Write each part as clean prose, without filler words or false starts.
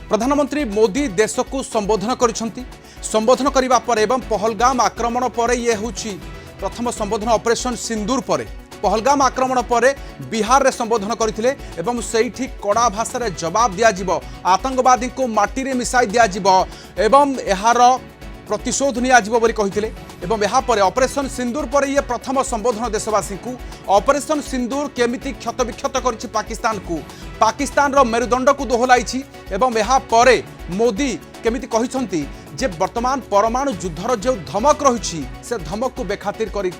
प्रधानमंत्री मोदी देश को संबोधन संबोधन करने पर एवं पहलगाम आक्रमण पर ये हूँ प्रथम संबोधन ऑपरेशन सिंदूर पर पहलगाम आक्रमण पर बिहार रे संबोधन करथिले एवं सेठी कड़ा भाषा रे जवाब दिया जिवो आतंकवादी को माटी रे मिसाई दिया जिवो एवं एहार प्रतिशोध निया जिवो बोली कहिथिले एवं यहाँ पर ऑपरेशन सिंदूर पर ये प्रथम संबोधन देशवासी को ऑपरेशन सिंदूर केमिति क्षत विक्षत करिछि पाकिस्तान को पाकिस्तान रो मेरुदंड को दोहलाई एवं यहाँ पर मोदी केमिति कहिसंती जे वर्तमान परमाणु युद्धर जो धमक रही से धमक को बेखातिर करी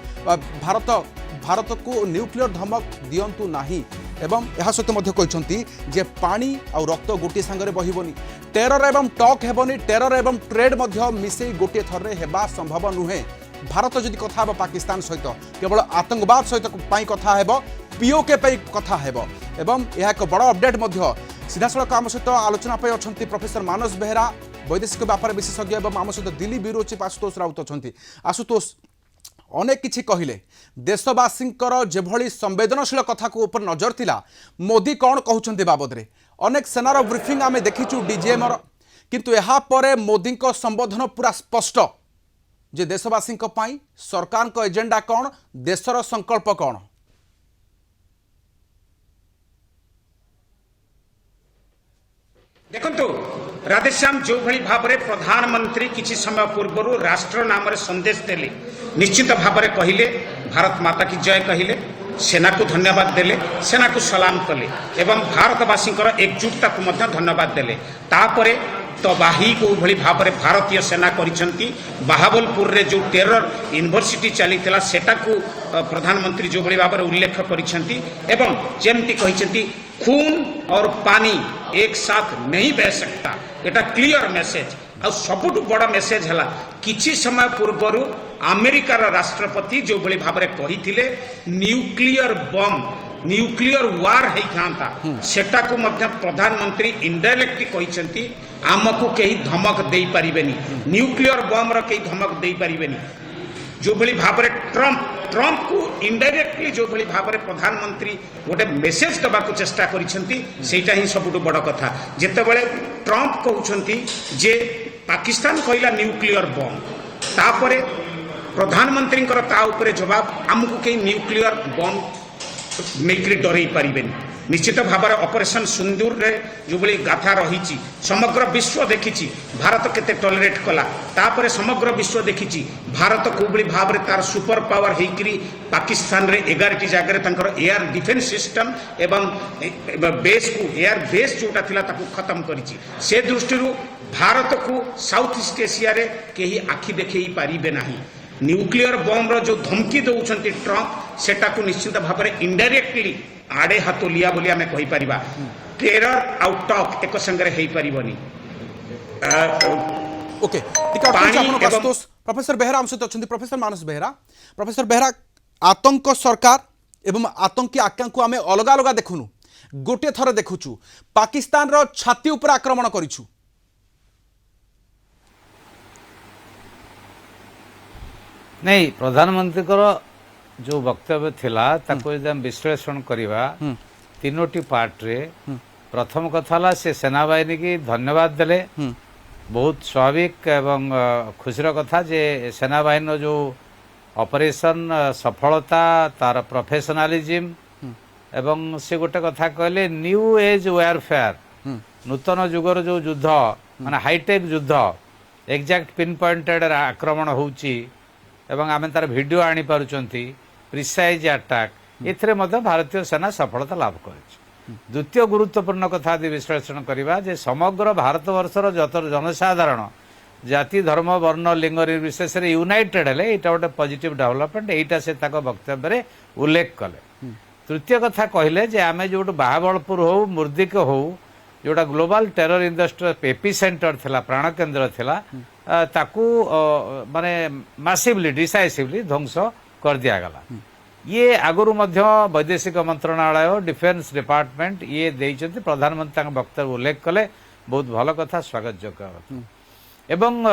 भारत को न्यूक्लियर धमक दियंतु नाही एवं यह सहित मध्य कहते जे पानी और रक्त गोटे सांगरे बहिबनी टेरर एवं टॉक हेबनी टेरर एवं ट्रेड मध्य मिसे गोटे थर हेबा संभव नुहे भारत जदि कथा हेब पाकिस्तान सहित केवल आतंकवाद सहित पाई कथा हेब पीओके पाई कथा हेब एवं यह एक बड़ अपडेट मध्य सीधासख आम सहित आलोचना पाई अछंती प्रोफेसर मानस बेहेरा वैदेशिक व्यापार विशेषज्ञ एवं आम सहित दिल्ली ब्यूरो चीफ आशुतोष राउत अछंती आशुतोष अनेक किछि कहिले देशवासींकर जेभली संवेदनशील कथा को ऊपर नजर थिला मोदी कौन कहउछंती बाबद रे अनेक सेनार ब्रीफिंग आमे देखिछु डीजीएम किंतु यहाँ पर मोदी को संबोधन पूरा स्पष्ट जे देशवासी पाई सरकार को एजेंडा कौन देशर संकल्प कौन देखंतु राधेश्याम जो भली भाव में प्रधानमंत्री किसी समय पूर्व राष्ट्र नाम संदेश देले निश्चित भाव में कहले भारत माता की जय कहले सेना को धन्यवाद देले सेना को सलाम कले एवं भारतवासी एकजुटता को मध्य धन्यवाद देले तापरे तबाही को भली भाव में भारतीय सेना करिसंती बाहावलपुर रे जो टेरर यूनिवर्सिटी चली सेटा को प्रधानमंत्री जो भली भाव में उल्लेख करिसंती एवं जेमती कहिसंती खून और पानी एक साथ नहीं बह सकता एटा क्लियर मेसेज आ सबुठ बड़ मेसेज है किछि समय पूर्व अमेरिकार राष्ट्रपति जो भली भाव में कही न्यूक्लियर बम न्यूक्लियर वार होता सेटा को मध्य प्रधानमंत्री इनडायरेक्टली कहते आमको कहीं धमक दे पारिबेनी न्यूक्लियर बम रो कहीं धमक दे पारिबेनी जो भली भाव में ट्रंप को इनडायरेक्टली जो भली भाव में प्रधानमंत्री गोटे मेसेज दबा को चेष्टा करिसेंती सेटा ही सबुठ बड़ कथा जेतेबेले ट्रंप कहउछंती जे पाकिस्तान कहला न्यूक्लियर बम तापरे प्रधानमंत्री ता उपरे जवाब आमको कहीं न्यूक्लियर बम नहीं डरई पारिबेनी निश्चित भाव में ऑपरेशन सिंदूर रे जो भली गाथा रही समग्र विश्व देखी भारत केते टॉलरेट कला तापरे समग्र विश्व देखी भारत को भली भाव में तार सुपर पावर होकरी पाकिस्तान रे 11टी जगह एयर डिफेन्स सिस्टम एवं बेस को एयर बेस जोटा थिला ताकू खत्म करिछि से दृष्टि भारत को साउथ ईस्ट एशिया रे केही आखि देखई पारिबे नाही न्यूक्लियर बम रो जो धमकी दउछंती ट्रंप सेटा को निश्चित भाव में इनडायरेक्टली आड़े हाथ लिया बोली आमे कहि परिबा टेरर आउट टॉक एक संगे हेई परिबनी ओके प्रोफेसर बेहरा हम सहित अछंती प्रोफेसर मानस बेहरा आतंक सरकार एवं आतंकी आज्ञा को आमे अलग अलग देखुनु गोटे थर देखुछु पाकिस्तान रो छाती ऊपर आक्रमण करिछु नहीं प्रधानमंत्री जो वक्तव्य थिला ताको एकदम विश्लेषण करिवा तीनोटी पार्ट रे प्रथम कथा से सेना बाहिनी की धन्यवाद देले बहुत स्वाभाविक एवं खुशीर कथा जे सेना बाहिनी जो ऑपरेशन सफलता तार प्रोफेशनलिज्म एवं से गोटे कथा कहले न्यू एज वारफेयर नूतन जुगर जो युद्ध माने हाईटेक युद्ध एग्जैक्ट पिन पॉइंटेड आक्रमण होउची एवं आम तार वीडियो आनी पारुचंती प्रिसाइज अटैक एथरे मध्य भारतीय सेना सफलता लाभ कर द्वितीय गुरुत्वपूर्ण कथा यदि विश्लेषण करवा जे समग्र भारतवर्षर जत जनसाधारण जाति धर्म वर्ण लिंग निर्विशेष यूनाइटेड हेले एटा गोटे पॉजिटिव डेवलपमेंट एटा से ताको वक्तव्य रे उल्लेख कले तृतीय कथा कहले जे आमे जो बाहावलपुर हो मुर्दिक हो जोटा global terror industry AP centre थिला प्राण केंद्र थिला ताकू माने मासिवली डिसाइसिवली ध्वंस कर दिया गला ये आगुरु मध्य वैदेशिक मंत्रणालय डिफेन्स डिपार्टमेंट ये देइचंती प्रधानमंत्री वक्तव्य उल्लेख कले बहुत भल कथा स्वागत योग्य एवं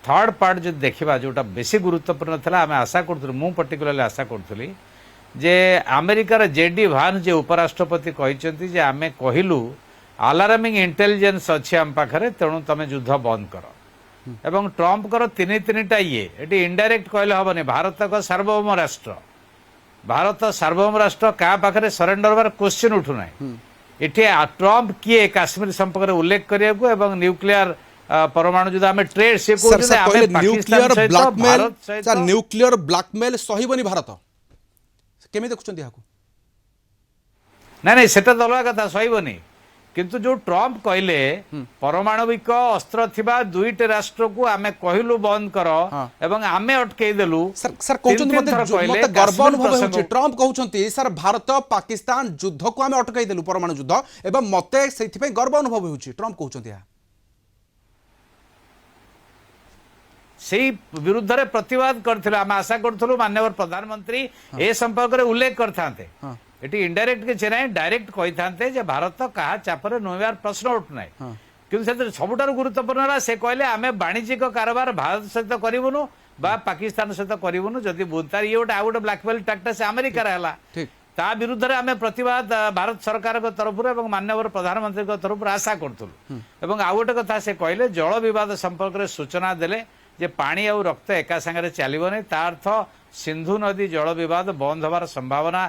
थर्ड पार्ट जो देखा जोटा बेसी गुरुत्वपूर्ण था आम आशा करूँ मु पर्टिकुलरली आशा करूँ जे अमेरिकार जेडी भान जे उपराष्ट्रपति कहते आम कहलु ଆଲାର୍ମିଂ ଇଣ୍ଟେଲିଜେନ୍ସ ଅଛି ଆମ ପାଖରେ, ତେଣୁ ତମେ ଯୁଦ୍ଧ ବନ୍ଦ କର। ଏବଂ ଟ୍ରମ୍ପଙ୍କର ତିନିଟା ଇଏ ଏଠି ଇନଡାଇରେକ୍ଟ କହିଲେ ହବନି। ଭାରତ ଏକ ସାର୍ବଭୌମ ରାଷ୍ଟ୍ର, ଭାରତ ସାର୍ବଭୌମ ରାଷ୍ଟ୍ର, କାହା ପାଖରେ ସରେଣ୍ଡର ହେବାର କ୍ୱେଶ୍ଚିନ୍ ଉଠୁନାହିଁ। ଏଠି ଟ୍ରମ୍ପ କିଏ କାଶ୍ମୀର ସମ୍ପର୍କରେ ଉଲ୍ଲେଖ କରିବାକୁ ଏବଂ ନ୍ୟୁକ୍ଲିୟର ପରମାଣୁ ଯୁଦ୍ଧ ଆମେ ଟ୍ରେଡ୍ ସେ କହୁଛନ୍ତି ଆମେ ପାକିସ୍ତାନ ସହିତ ଭାରତ ସହିତ ନ୍ୟୁକ୍ଲିୟର ବ୍ଲାକମେଲ ସହିବନି ଭାରତ, କେମିତି ଦେଖୁଛନ୍ତି ଏହାକୁ? ନାଇଁ ସେଟା ତ ଅଲଗା କଥା, ସହିବନି। କିନ୍ତୁ ଯୋଉ ଟ୍ରମ୍ପ କହିଲେ ପରମାଣବିକ ଅସ୍ତ୍ର ଥିବା ଦୁଇଟି ରାଷ୍ଟ୍ରକୁ ଆମେ କହିଲୁ ବନ୍ଦ କର ଏବଂ ଆମେ ଅଟକେଇ ଦେଲୁ। ସାର୍ କହୁଛନ୍ତି ମତେ ଗର୍ବ ଅନୁଭବ ହେଉଛି, ଟ୍ରମ୍ପ କହୁଛନ୍ତି ସାର୍ ଭାରତ ପାକିସ୍ତାନ ଯୁଦ୍ଧକୁ ଆମେ ଅଟକାଇ ଦେଲୁ ପରମାଣୁ ଯୁଦ୍ଧ ଏବଂ ମତେ ସେଇଥିପାଇଁ ଗର୍ବ ଅନୁଭବ ହେଉଛି, ଟ୍ରମ୍ପ କହୁଛନ୍ତି ଏହା। সেই বিরুদ্ধে প্রতিবাদ করছিল, আমি আশা করছিলু মাননীয় প্রধানমন্ত্রী এ সম্পর্কে উল্লেখ করতে। এটি ইনডাইরেক্ট কিছু না, ডাইরেক্ট কইথান্তে যে ভারত কাহা চাপরে নইবার প্রশ্ন উঠু নাই। কিন্তু সেটা সবুঠার গুরুত্বপূর্ণ হল সে কহিলে আমি বাণিজ্যিক কারবার ভারত সহিত করবুনু বা পাকিস্তান সহিত করবুনু। যদি তার ইয়ে গোটে আউ গোটে ব্ল্যাকমেল টাকটা সে আমেরিকার হেলা, তা বিরুদ্ধে আমি প্রতিবাদ ভারত সরকার তরফর এবং মাননীয় প্রধানমন্ত্রী তরফর আশা করুলু। এবং আউ গোটে কথা সে কহিলে জল বিবাদ সম্পর্কে সূচনা দেলে যে পানি আর রক্ত একা সাংরে চালিবনি, তা অর্থ সিন্ধু নদী জল বিবাদ বন্ধ হবার সম্ভাবনা,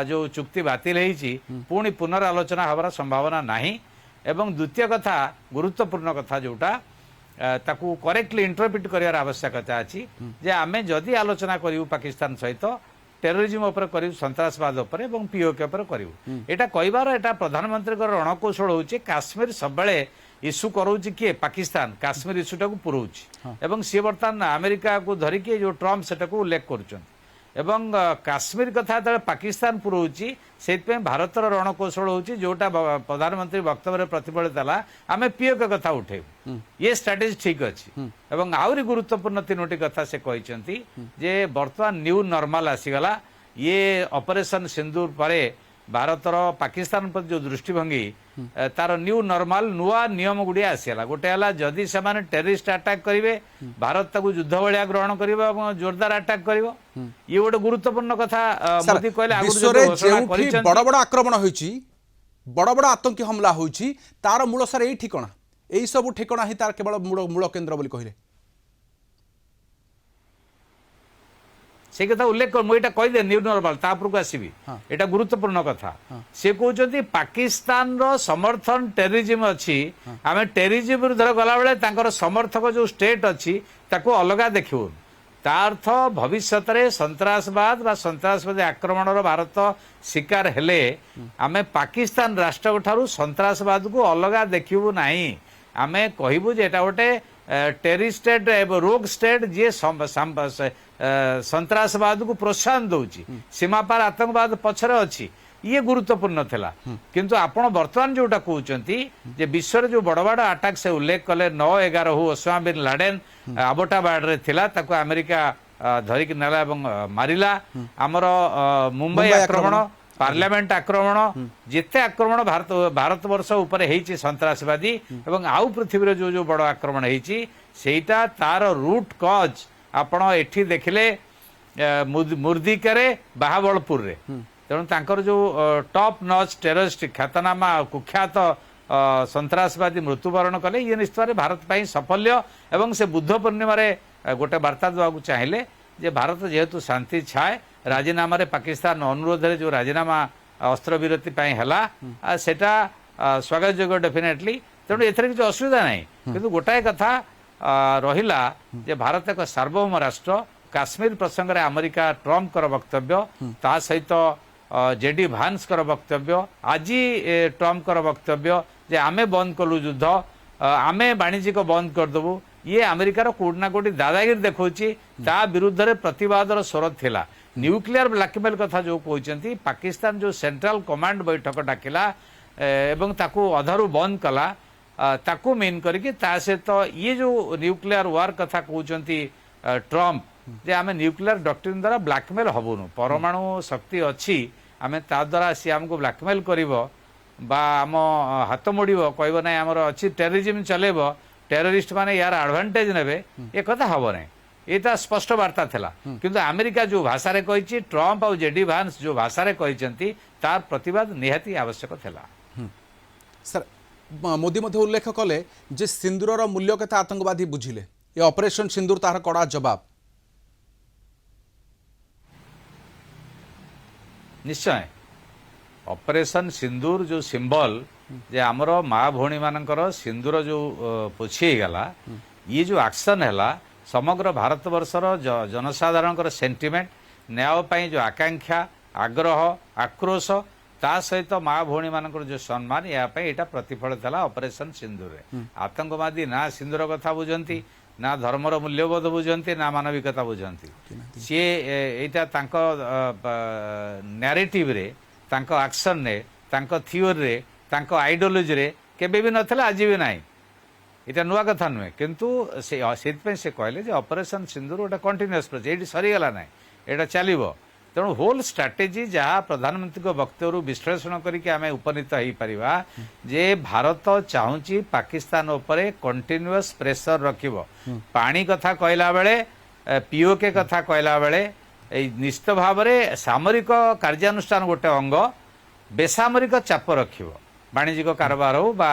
जो चुक्ति बातिल होईची पुणी पुनरालोचना हबार संभावना नाही। एवं द्वितीय कथा गुरुत्वपूर्ण कथा जोटा ताकू करेक्टली इंटरप्रिट करिवार आवश्यकता अछि जे आमे जदि आलोचना करिवु पाकिस्तान सहित टेररिज्म उपर करिवु, सन्त्रासवाद उपर एवं पीओके उपर करिवु, एटा कहिबार एटा प्रधानमंत्री को रणकौशल होउची। काश्मीर सबबेले इश्यू करोची किए पाकिस्तान, काश्मीर इश्यूटा को पुरोउची एवं सी बर्तमान अमेरिका को धरिकी जो ट्रम्प सेटा को उल्लेख करुछन এবং কাশ্মীর কথা যেতে পাকিস্তান পুরোছি সেইপাই ভারতর রণকৌশল হচ্ছে যেটা প্রধানমন্ত্রী বক্তব্যের প্রতিফলিত হল আমি পিওকে কথা উঠেবু, ইয়ে স্ট্রাটেজি ঠিক আছে। এবং আহরি গুরুত্বপূর্ণ তিনোটি কথা সে কইছন্তি যে বর্তমান নিউ নর্মাল আসিগলা, ইয়ে অপারেশন সিন্দুর পরে भारतर पाकिस्तान पर जो दृष्टिभंगी तार न्यू नॉर्मल नुआ नियम गुड़िया आसीगला। गोटे है जदि से टेररिस्ट अटैक करेंगे भारत ताकू युद्ध भाया ग्रहण कर जोरदार अटैक कर, ये गोटे गुरुत्वपूर्ण कथा मोदी कहले। बड़ बड़ आक्रमण होइछि, बड़ बड़ आतंकी हमला होइछि, तार मूल सार एई ठिकाना, एई सब ठिकाना ही तार केवल मूल केन्द्र बोली कहले। से कथा उल्लेख कर मुझे कहीदे न्यू नॉर्मल तापुर आसबि, एटा गुरुत्वपूर्ण कथा। से कहते पाकिस्तान रो समर्थन टेररिज्म अच्छी, आम टेररिज्म विरुद्ध गला बेले तांकर समर्थक जो स्टेट अच्छी ताको अलगा देखिबु। ता अर्थ भविष्य में सन्त्रासवाद बा सन्त्रासवादी आक्रमण भारत शिकार हेले आमे पाकिस्तान राष्ट्र ठारू सन्त्रासवाद को अलगा देखिबु नाही। आमे कहबु जे एटा गोटे टेररिस्ट स्टेट रोग स्टेट जी सन्त्रासवाद को प्रोत्साहन दौची, सीमा पार आतंकवाद पछरे अच्छी, ये गुरुत्वपूर्ण थिला। किंतु आपण वर्तमान जोटा कहउचंती जे विश्व जो बड़ बड़ अटैक से उल्लेख कले 9/11 हो ओसामा बिन लाडेन अबोटाबाद रे थिला, ताको अमेरिका धरिक नेला एवं मारिला। हमर मुंबई आक्रमण, पार्लियामेंट आक्रमण, जिते आक्रमण भारत वर्ष उपर हेची सन्त्रासवादी एवं आउ पृथ्वी जो जो बड़ आक्रमण हेची सेटा तार रूट कॉज आपण एठी देखिले मुर्दिकारे बाहाबलपुर रे। तेणु तांकर जो टॉप नॉच टेररिस्ट ख्यातनामा कुख्यात सन्त्रासवादी मृत्युवरण कले, ये निश्चित भारत पाई सफल्य। एवं से बुद्ध पूर्णिमा रे गोटे वार्ता देवाक चाहिए जे भारत जेहेतु शांति छाए राजीनामा रे पाकिस्तान अनुरोध रे जो राजीनामा अस्त्र विरति पाई हला सेटा स्वागत योग्य डेफिनेटली। तेणु एथरे किछि असुविधा नाही, किंतु गोटाए कथा रहिला जे भारत एक सार्वभौम राष्ट्र। काश्मीर प्रसंग रे अमेरिका ट्रम्प कर वक्तव्य, ता सहित जेडी भान्स कर वक्तव्य, आज ट्रम्प कर वक्तव्य जे आमे बंद कलु युद्ध, आमे वाणिज्यिक बंद करदेबू, ये अमेरिकार कोटी ना कोटी दादागिरी देखौछि। ता विरुद्ध रे प्रतिवादर स्वर थिला। न्यूक्लियर ब्लैकमेल कथा जो कहते पाकिस्तान जो सेंट्रल कमांड बैठक डाकिला एवं ताकू अधारू बंद कला, ताकू मीन करके ता सहित ये जो न्यूक्लियर वार कथा कहते ट्रम्प जे आमे न्यूक्लियर डॉक्ट्रिन द्वारा ब्लैकमेल हबुनु, परमाणु शक्ति अच्छी आमे ता द्वारा सी हमको ब्लैकमेल करिवो बा आम हाथ मोड़ब कहब ना आमर अच्छी टेररिज्म चलेब, टेररिस्ट माने यार एडवांटेज नेबे, ए कथा हबो नै। एटा स्पष्ट वार्ता थिला। किंतु अमेरिका जो भाषा रे कहिछि, ट्रम्प और जेडी भान्स जो भाषा रे कहिसंती तार प्रतिवाद निहाती आवश्यक थिला। सर मोदी मध्य उल्लेख कले जे सिंदूर मूल्य केते आतंकवादी बुझिले ये ऑपरेशन सिंदूर तार कड़ा जवाब निश्चय ऑपरेशन सिंदूर जो सिंबल जे आमर माँ भौणी मानकर सिंदूर जो पोछी गला ये जो एक्शन है समग्र भारत वर्षर जनसाधारण सेंटिमेंट न्याय पाई जो आकांक्षा आग्रह आक्रोश ता सहित माँ भौणी मानकर जो सम्मान यापाई यहाँ प्रतिफलित है ऑपरेशन सिंदूर आतंकवादी ना सिंदूर कथा बुझंती ना धर्मर मूल्यबोध बुझंती ना मानविकता बुझंती सी यहाँ नैरेटिव रे तांको एक्शन ने तांको थियोरी रे तांको आइडियोलॉजी रे केबे भी नथले आज भी नाही इटा नुआ कथा नुहे किंतु से कहले जे ऑपरेशन सिंदूर गोटे कंटिन्यूअस प्रोजेक्ट ये सरीगला ना यहाँ चलो तेणु होल स्ट्राटेजी जहाँ प्रधानमंत्री वक्तव्य विश्लेषण करके आम उपनीत हो पार जे भारत चाहूँगी पाकिस्तान उपरे कंटिन्यूअस प्रेशर रखिब पानी कथा कहला बेले पीओके कथा कहला बेले निश्चित भाव में सामरिक कार्यानुष्ठान गोटे अंग बेसामरिक चाप रखिब वाणिज्यिक कारोबार हो बा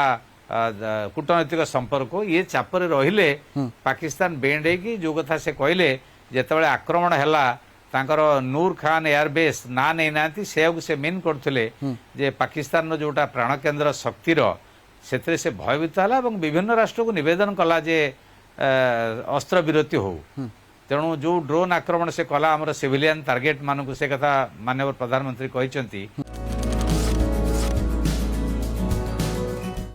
कूटनैतिक संपर्क हो ये चापर रहिले पाकिस्तान बेंड होगी जो कथा से कहले जितेबाला आक्रमण है तांकर नूर खान एयरबेस ना नहीं नाती से मीन करथिले जे पाकिस्तान जोटा प्राण केन्द्र शक्तिर से भयभीत है विभिन्न राष्ट्र को निवेदन कला जे अस्त्र विरति हो तेणु जो ड्रोन आक्रमण से कला आमर सिविलियन टार्गेट मानक से कथा माननीय प्रधानमंत्री कहते